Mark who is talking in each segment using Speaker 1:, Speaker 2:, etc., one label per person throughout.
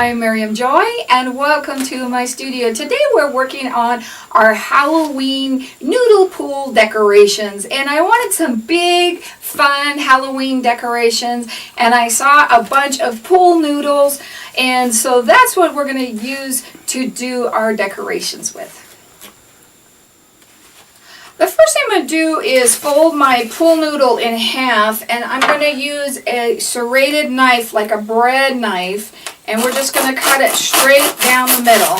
Speaker 1: I'm Miriam Joy and welcome to my studio. Today we're working on our Halloween noodle pool decorations, and I wanted some big fun Halloween decorations, and I saw a bunch of pool noodles, and so that's what we're going to use to do our decorations with. The first thing I'm going to do is fold my pool noodle in half, and I'm going to use a serrated knife like a bread knife, and we're just going to cut it straight down the middle.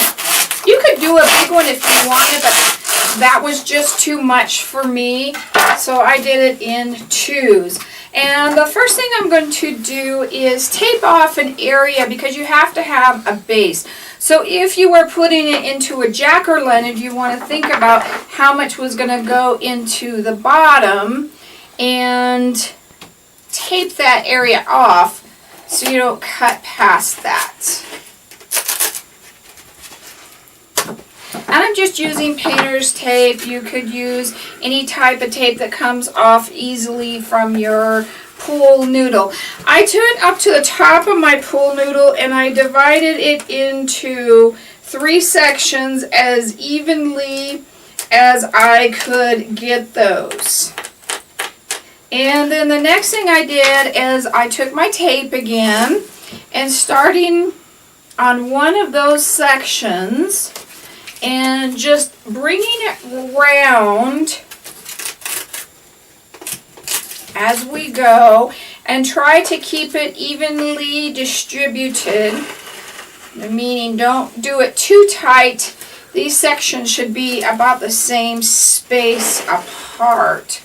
Speaker 1: You could do a big one if you wanted, but that was just too much for me, so I did it in twos. And the first thing I'm going to do is tape off an area because you have to have a base. So if you were putting it into a jack-o'-lantern, you want to think about how much was going to go into the bottom and tape that area off so you don't cut past that. And I'm just using painter's tape. You could use any type of tape that comes off easily from your pool noodle. I took it up to the top of my pool noodle and I divided it into 3 sections as evenly as I could get those. And then the next thing I did is I took my tape again and starting on one of those sections and just bringing it around as we go and try to keep it evenly distributed, meaning don't do it too tight. These sections should be about the same space apart.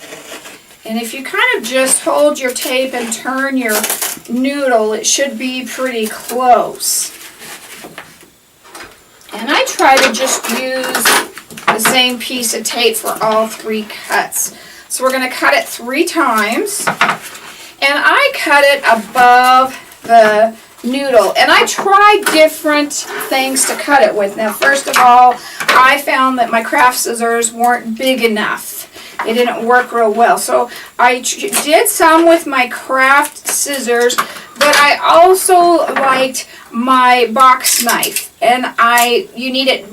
Speaker 1: And if you kind of just hold your tape and turn your noodle, it should be pretty close. And I try to just use the same piece of tape for all 3 cuts. So we're going to cut it 3 times. And I cut it above the noodle. And I tried different things to cut it with. Now, first of all, I found that my craft scissors weren't big enough. It didn't work real well. So I did some with my craft scissors, but I also liked my box knife. And you need it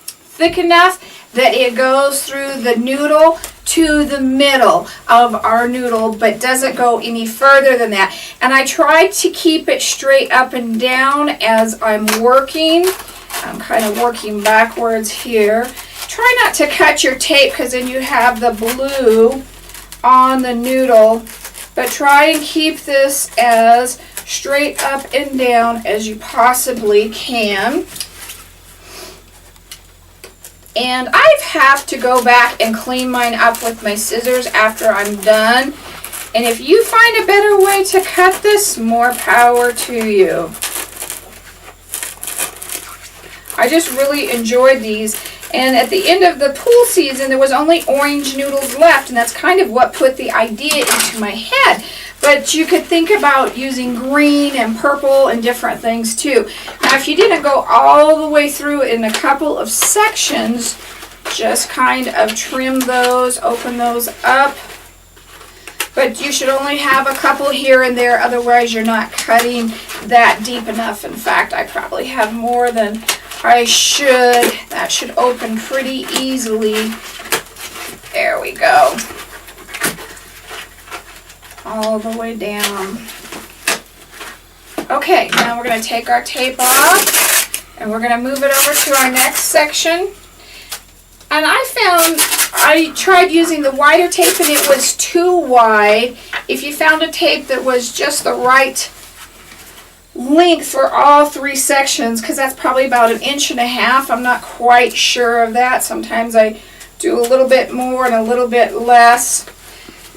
Speaker 1: thick enough that it goes through the noodle to the middle of our noodle, but doesn't go any further than that. And I tried to keep it straight up and down as I'm working. I'm kind of working backwards here. Try not to cut your tape because then you have the blue on the noodle, but try and keep this as straight up and down as you possibly can. And I have to go back and clean mine up with my scissors after I'm done. And if you find a better way to cut this, more power to you. I just really enjoyed these. And at the end of the pool season, there was only orange noodles left, and that's kind of what put the idea into my head. But you could think about using green and purple and different things too. Now, if you didn't go all the way through in a couple of sections, just kind of trim those, open those up. But you should only have a couple here and there, otherwise you're not cutting that deep enough. In fact, I probably have more than I should. That should open pretty easily. There we go. All the way down. Okay, now we're going to take our tape off and we're going to move it over to our next section. And I tried using the wider tape and it was too wide. If you found a tape that was just the right length for all 3 sections, because that's probably about 1.5 inches. I'm not quite sure of that. Sometimes I do a little bit more and a little bit less.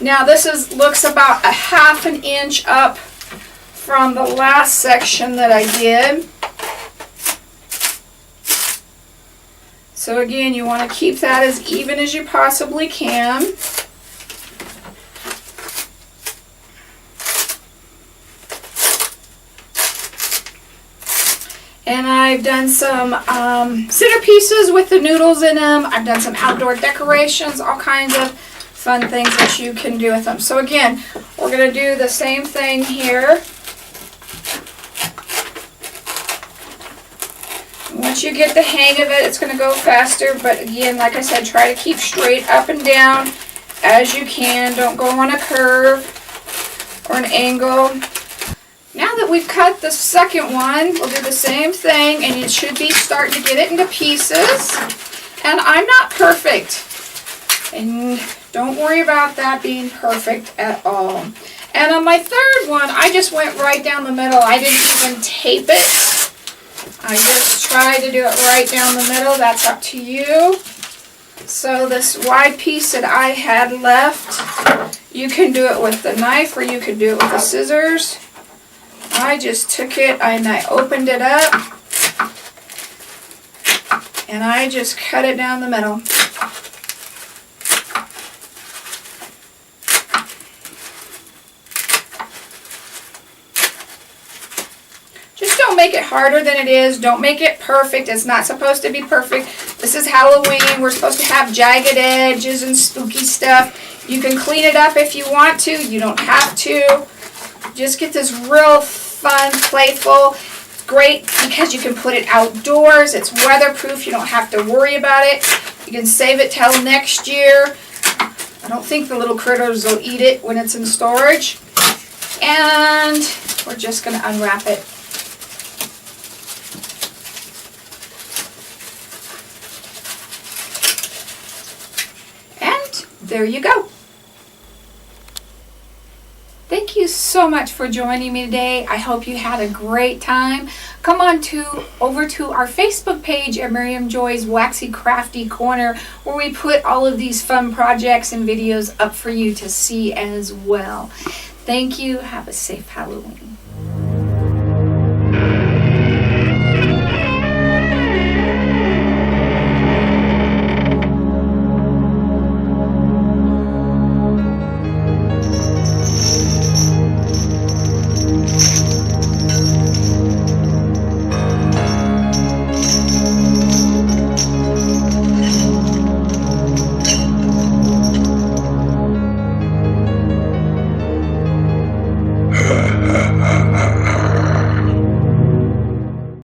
Speaker 1: Now this looks about 1/2 inch up from the last section that I did. So again, you want to keep that as even as you possibly can. And I've done some centerpieces with the noodles in them. I've done some outdoor decorations, all kinds of fun things that you can do with them. So again, we're going to do the same thing here. Once you get the hang of it, it's going to go faster. But again, like I said, try to keep straight up and down as you can. Don't go on a curve or an angle. Now that we've cut the second one, we'll do the same thing, and it should be starting to get it into pieces. And I'm not perfect, and don't worry about that being perfect at all. And on my third one, I just went right down the middle. I didn't even tape it. I just tried to do it right down the middle. That's up to you. So this wide piece that I had left, you can do it with the knife or you can do it with the scissors. I just took it and I opened it up and I just cut it down the middle. Just don't make it harder than it is. Don't make it perfect. It's not supposed to be perfect. This is Halloween. We're supposed to have jagged edges and spooky stuff. You can clean it up if you want to. You don't have to. Just get this real fun, playful. It's great because you can put it outdoors. It's weatherproof. You don't have to worry about it. You can save it till next year. I don't think the little critters will eat it when it's in storage. And we're just going to unwrap it. And there you go. Thank you so much for joining me today. I hope you had a great time. Come on over to our Facebook page at Miriam Joy's Waxy Crafty Corner, where we put all of these fun projects and videos up for you to see as well. Thank you. Have a safe Halloween.